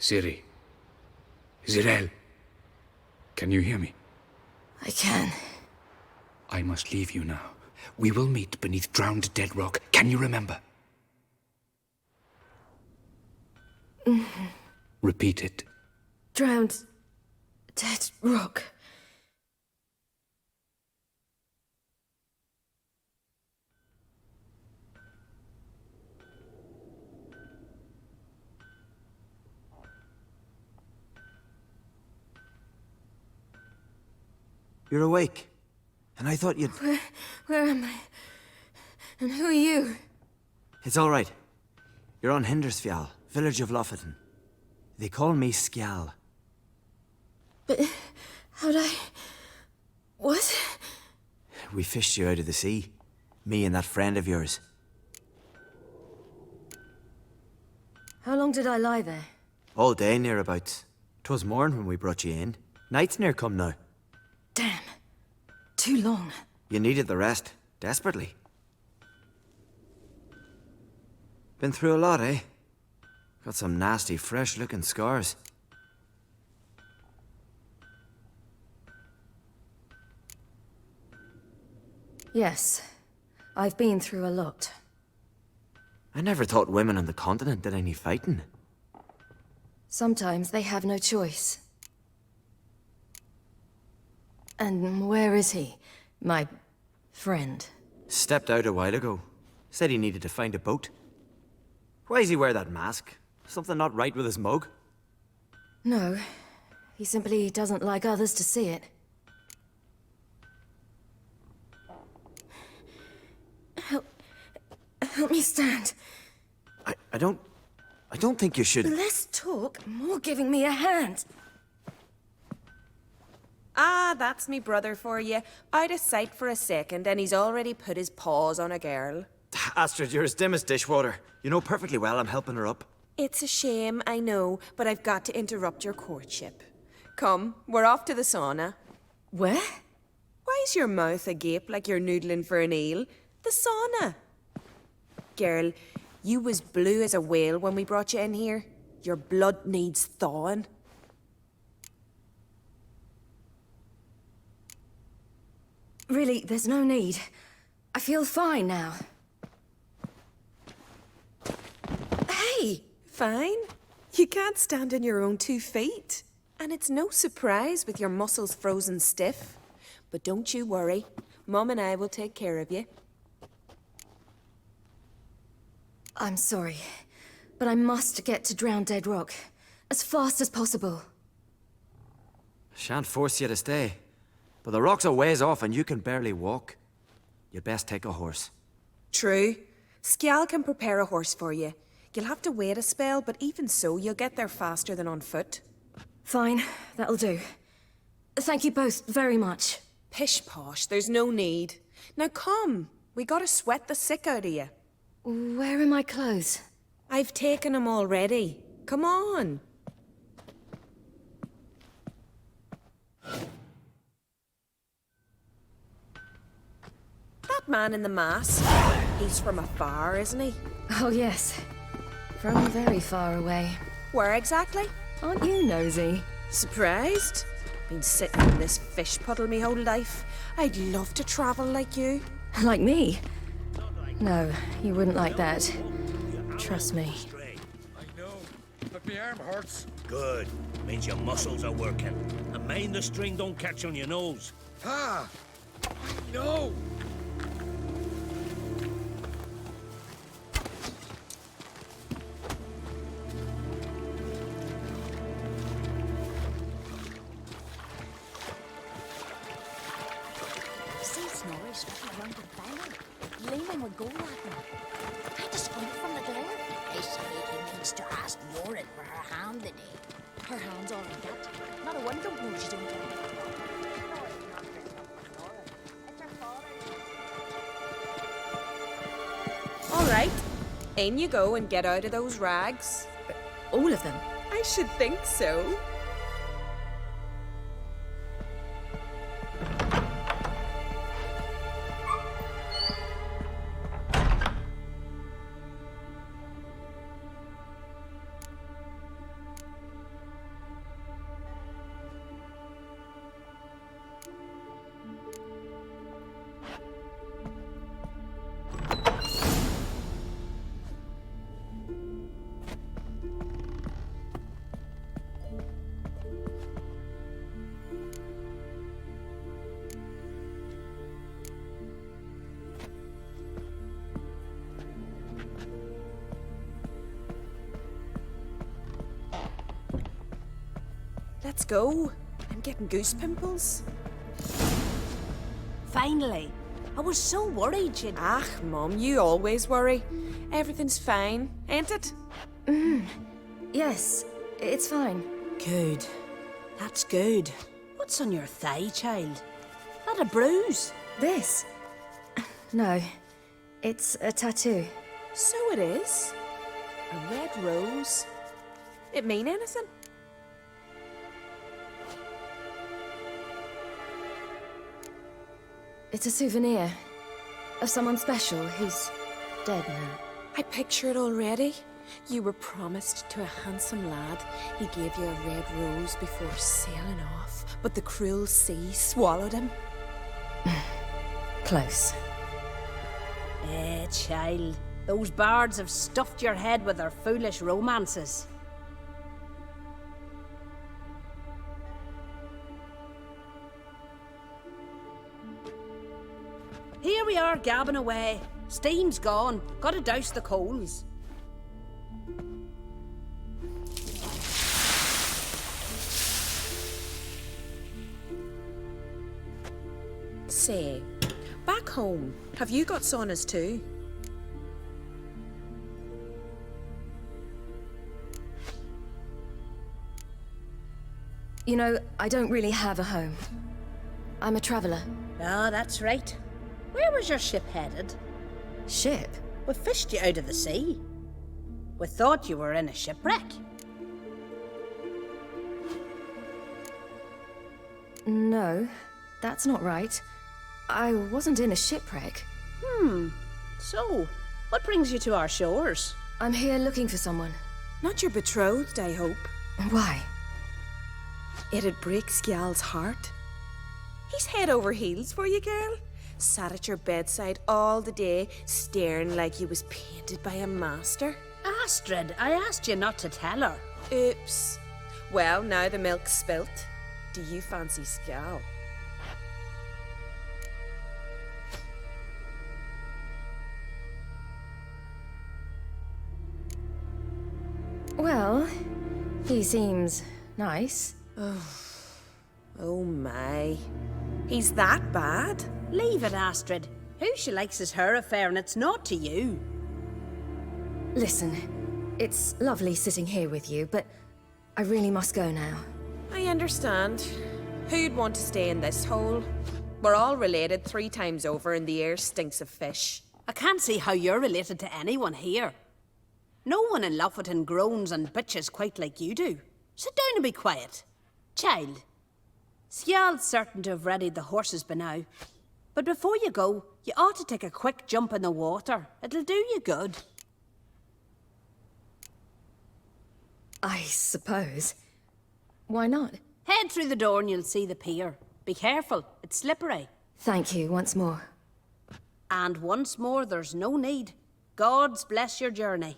Ciri. Zirel. Can you hear me? I can. I must leave you now. We will meet beneath drowned dead rock. Can you remember? Repeat it. Drowned... dead rock. You're awake. And I thought you'd... Where am I? And who are you? It's all right. You're on Hindersfjall, village of Lofoten. They call me Skjal. But... how'd I... what? We fished you out of the sea. Me and that friend of yours. How long did I lie there? All day nearabouts. 'Twas morn when we brought you in. Night's near come now. Damn. Too long. You needed the rest, desperately. Been through a lot, eh? Got some nasty, fresh-looking scars. Yes. I've been through a lot. I never thought women on the continent did any fighting. Sometimes they have no choice. And where is he? My... friend? Stepped out a while ago. Said he needed to find a boat. Why does he wear that mask? Something not right with his mug? No. He simply doesn't like others to see it. Help me stand. I don't think you should... Less talk, more giving me a hand. Ah, that's me brother for you. Out of sight for a second, and he's already put his paws on a girl. Astrid, you're as dim as dishwater. You know perfectly well I'm helping her up. It's a shame, I know, but I've got to interrupt your courtship. Come, we're off to the sauna. Where? Why's your mouth agape like you're noodling for an eel? The sauna. Girl, you was blue as a whale when we brought you in here. Your blood needs thawing. Really, there's no need. I feel fine now. Hey! Fine. You can't stand on your own 2 feet. And it's no surprise with your muscles frozen stiff. But don't you worry. Mum and I will take care of you. I'm sorry, but I must get to Drowned Dead Rock. As fast as possible. Shan't force you to stay. But the rock's a ways off and you can barely walk. You'd best take a horse. True. Skjal can prepare a horse for you. You'll have to wait a spell, but even so, you'll get there faster than on foot. Fine, that'll do. Thank you both very much. Pish-posh, there's no need. Now come, we gotta sweat the sick out of you. Where are my clothes? I've taken them already. Come on. That man in the mask, he's from afar, isn't he? Oh yes, from very far away. Where exactly? Aren't you nosy? Surprised? Been sitting in this fish puddle me whole life. I'd love to travel like you. Like me? No, you wouldn't like that. Trust me. I know, but my arm hurts. Good. Means your muscles are working. And mind the string don't catch on your nose. Ah! No! See Snorri strutting around the banner. Leaning would go at them. I discovered from the glare. They say he needs to ask Lauren for her hand in it. Her hand's all in that. Not a one don't know she's doing it. All right. In you go and get out of those rags. All of them? I should think so. Let's go. I'm getting goose pimples. Finally. I was so worried you'd... Ah, Mum, you always worry. Everything's fine, ain't it? Yes, it's fine. Good. That's good. What's on your thigh, child? That a bruise? This? No, it's a tattoo. So it is. A red rose. It mean anything? It's a souvenir of someone special who's dead now. I picture it already. You were promised to a handsome lad. He gave you a red rose before sailing off, but the cruel sea swallowed him. Close. Child. Those bards have stuffed your head with their foolish romances. Here we are, gabbing away. Steam's gone. Gotta douse the coals. Say, back home, have you got saunas too? You know, I don't really have a home. I'm a traveller. Ah, that's right. Where was your ship headed? Ship? We fished you out of the sea. We thought you were in a shipwreck. No, that's not right. I wasn't in a shipwreck. So, what brings you to our shores? I'm here looking for someone. Not your betrothed, I hope. Why? It'd break Skjal's heart. He's head over heels for you, girl. Sat at your bedside all the day, staring like he was painted by a master. Astrid, I asked you not to tell her. Oops. Well, now the milk's spilt. Do you fancy Skjal? Well, he seems nice. Oh my. He's that bad? Leave it, Astrid. Who she likes is her affair, and it's not to you. Listen, it's lovely sitting here with you, but I really must go now. I understand. Who'd want to stay in this hole? We're all related 3 times over and the air stinks of fish. I can't see how you're related to anyone here. No one in Lufferton groans and bitches quite like you do. Sit down and be quiet. Child, Skjal's certain to have readied the horses by now. But before you go, you ought to take a quick jump in the water. It'll do you good. I suppose. Why not? Head through the door and you'll see the pier. Be careful, it's slippery. Thank you once more. And once more, there's no need. God's bless your journey.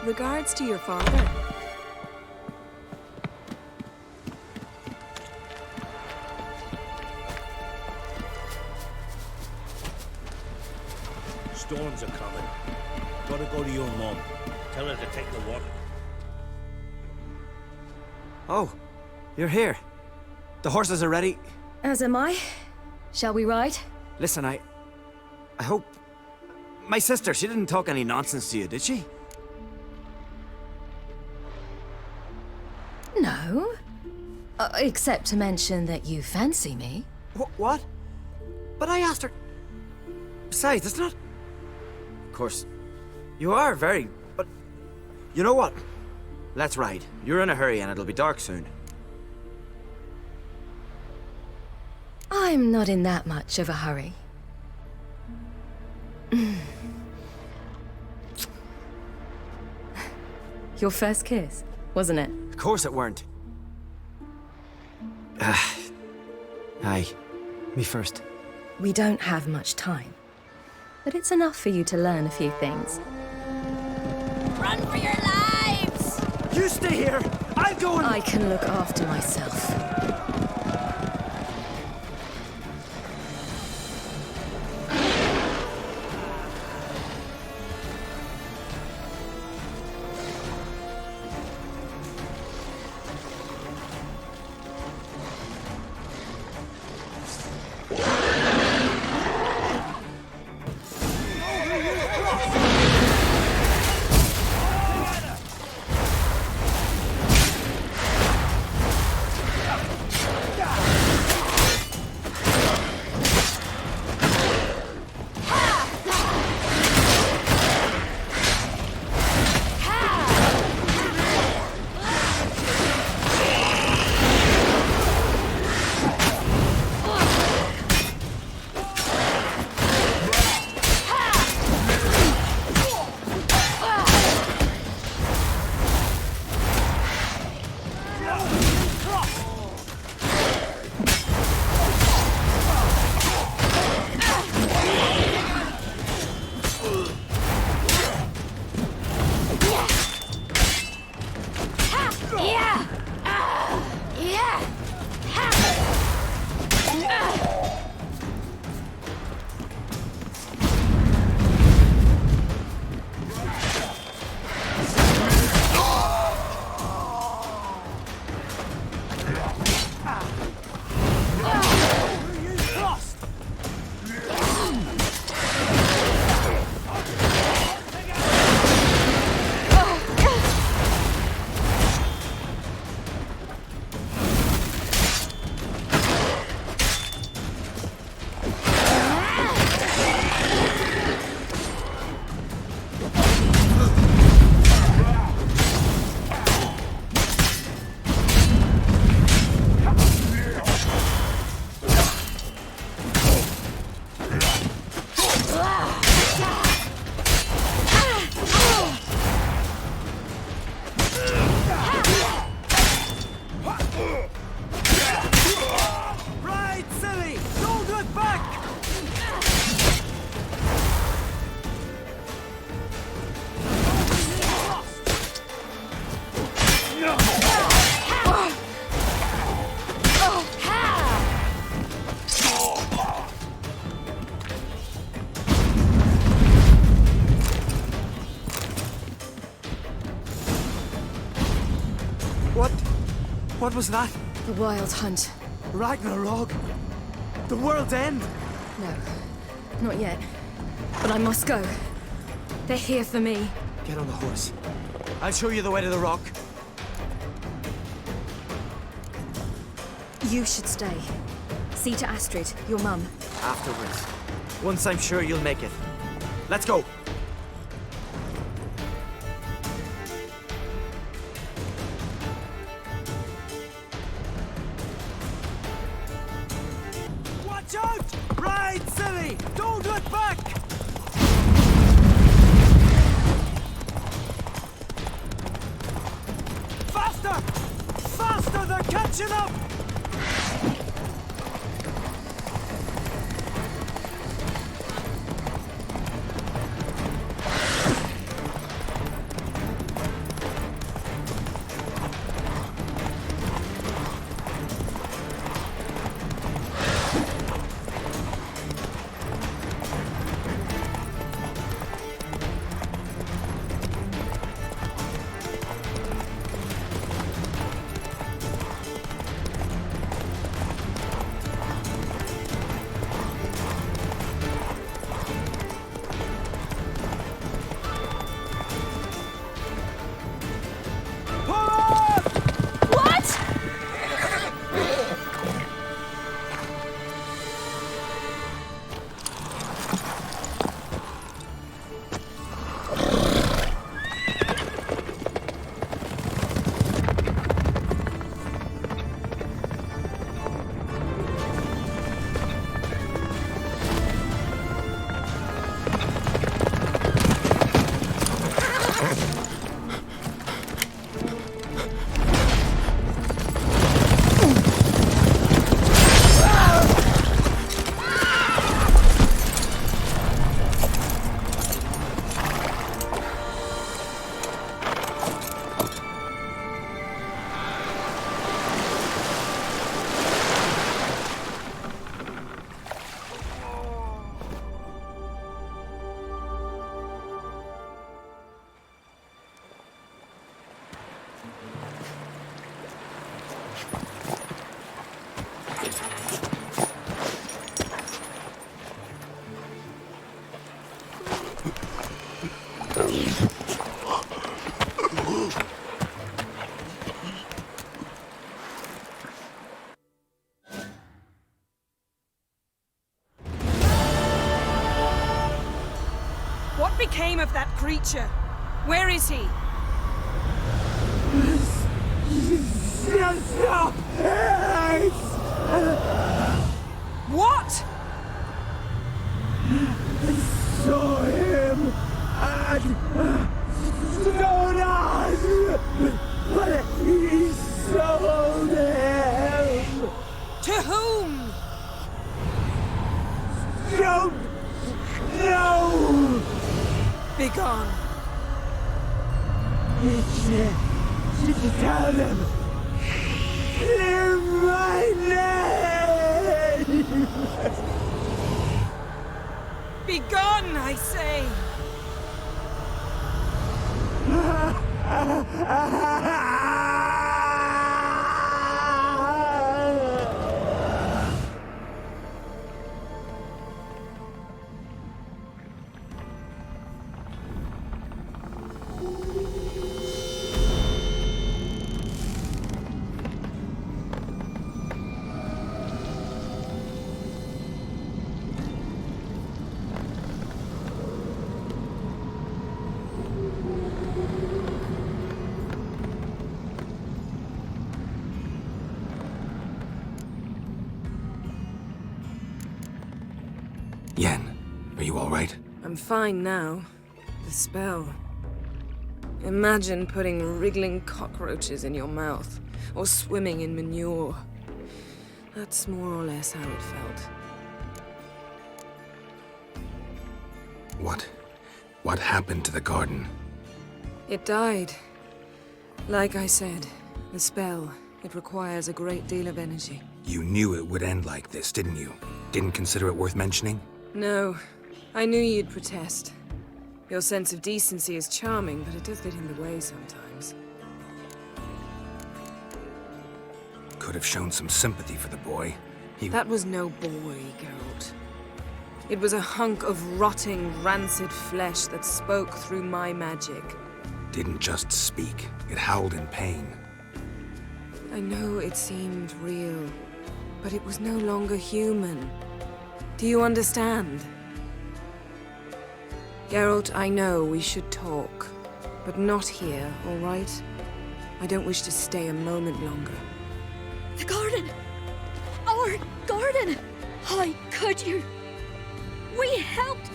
Regards to your father. Storms are coming. Gotta go to your mum. Tell her to take the water. Oh, you're here. The horses are ready. As am I. Shall we ride? Listen, I hope... My sister, she didn't talk any nonsense to you, did she? No. Except to mention that you fancy me. What? But I asked her... Besides, it's not... Of course, you are very... But... You know what? Let's ride. You're in a hurry and it'll be dark soon. I'm not in that much of a hurry. Your first kiss, wasn't it? Of course it weren't. Aye. Me first. We don't have much time. But it's enough for you to learn a few things. Run for your lives! You stay here! I'll go and... I can look after myself. What was that? The Wild Hunt. Ragnarok? The world's end? No, not yet. But I must go. They're here for me. Get on the horse. I'll show you the way to the rock. You should stay. See to Astrid, your mum. Afterwards. Once I'm sure you'll make it. Let's go. Watch out! Ride, Ciri! Don't look back! Faster! Faster! They're catching up! became of that creature? Where is he? Stop! What? Saw him and stone us, but he sold him. To whom? Don't know. Begone. Tell them. Clear my name. Begone, I say. Yen, are you all right? I'm fine now. The spell. Imagine putting wriggling cockroaches in your mouth, or swimming in manure. That's more or less how it felt. What happened to the garden? It died. Like I said, the spell, it requires a great deal of energy. You knew it would end like this, didn't you? Didn't consider it worth mentioning? No, I knew you'd protest. Your sense of decency is charming, but it does get in the way sometimes. Could have shown some sympathy for the boy. That was no boy, Geralt. It was a hunk of rotting, rancid flesh that spoke through my magic. Didn't just speak. It howled in pain. I know it seemed real, but it was no longer human. Do you understand? Geralt, I know we should talk, but not here, all right? I don't wish to stay a moment longer. The garden! Our garden! How could you? We helped!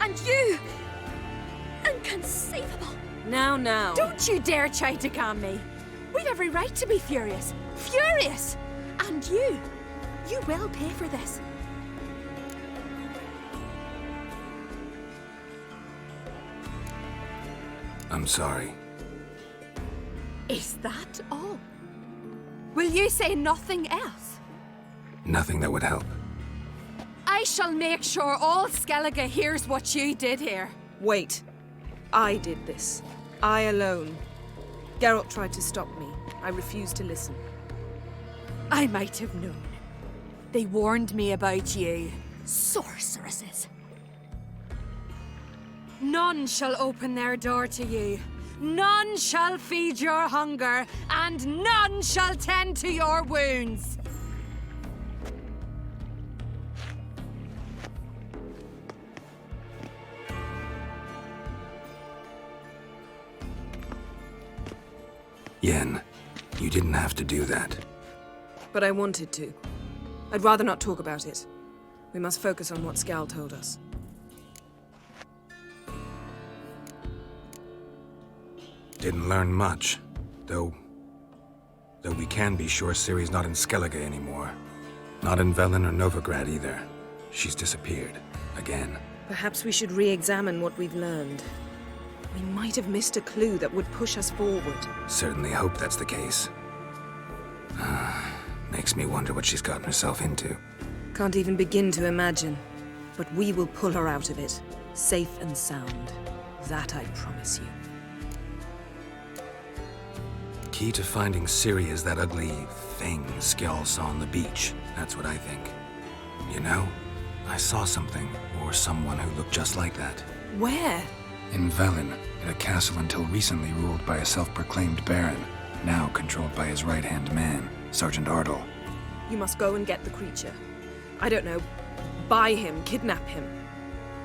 And you! Inconceivable! Now. Don't you dare try to calm me! We've every right to be furious! Furious! And you will pay for this. I'm sorry. Is that all? Will you say nothing else? Nothing that would help. I shall make sure all Skellige hears what you did here. Wait. I did this. I alone. Geralt tried to stop me. I refused to listen. I might have known. They warned me about you. Sorceresses. None shall open their door to you. None shall feed your hunger, and none shall tend to your wounds. Yen, you didn't have to do that. But I wanted to. I'd rather not talk about it. We must focus on what Skal told us. Didn't learn much, though we can be sure Ciri's not in Skellige anymore. Not in Velen or Novigrad either. She's disappeared. Again. Perhaps we should re-examine what we've learned. We might have missed a clue that would push us forward. Certainly hope that's the case. Makes me wonder what she's gotten herself into. Can't even begin to imagine. But we will pull her out of it. Safe and sound. That I promise you. Key to finding Ciri is that ugly thing Skjall saw on the beach. That's what I think. You know, I saw something, or someone who looked just like that. Where? In Velen, in a castle until recently ruled by a self-proclaimed baron, now controlled by his right-hand man, Sergeant Ardle. You must go and get the creature. I don't know, buy him, kidnap him.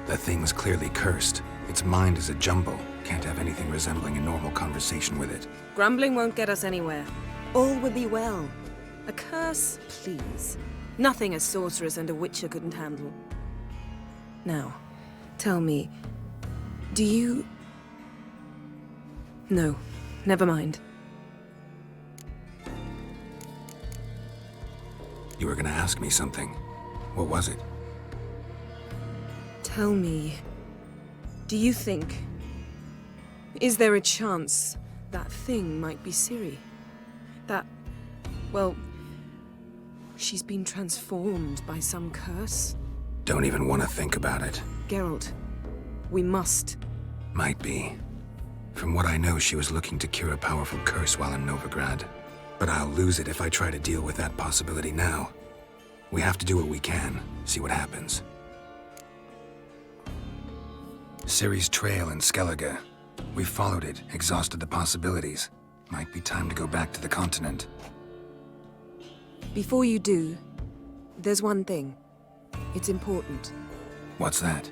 The thing's clearly cursed. Its mind is a jumble. Can't have anything resembling a normal conversation with it. Grumbling won't get us anywhere. All will be well. A curse, please. Nothing a sorceress and a witcher couldn't handle. Now, tell me, do you... No, never mind. You were gonna ask me something. What was it? Tell me, do you think... Is there a chance that thing might be Ciri? That... well... she's been transformed by some curse? Don't even want to think about it. Geralt, we must. Might be. From what I know, she was looking to cure a powerful curse while in Novigrad. But I'll lose it if I try to deal with that possibility now. We have to do what we can, see what happens. Ciri's trail in Skellige. We've followed it, exhausted the possibilities. Might be time to go back to the continent. Before you do, there's one thing. It's important. What's that?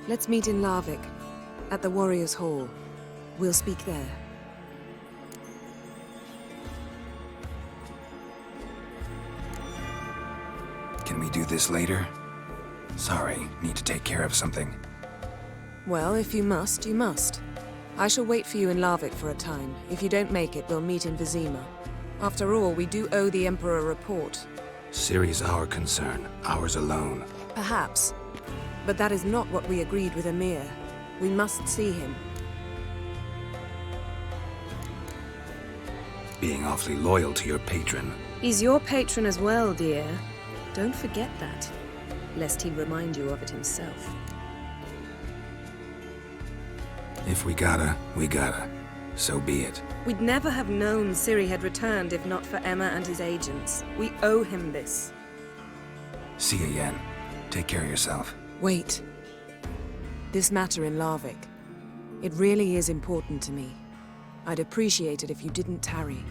Let's meet in Larvik, at the Warriors' Hall. We'll speak there. Can we do this later? Sorry, need to take care of something. Well, if you must, you must. I shall wait for you in Larvik for a time. If you don't make it, we'll meet in Vizima. After all, we do owe the Emperor a report. Ciri's our concern, ours alone. Perhaps. But that is not what we agreed with Emir. We must see him. Being awfully loyal to your patron. He's your patron as well, dear. Don't forget that, lest he remind you of it himself. If we gotta, we gotta. So be it. We'd never have known Ciri had returned if not for Emma and his agents. We owe him this. See you, Yen. Take care of yourself. Wait. This matter in Larvik. It really is important to me. I'd appreciate it if you didn't tarry.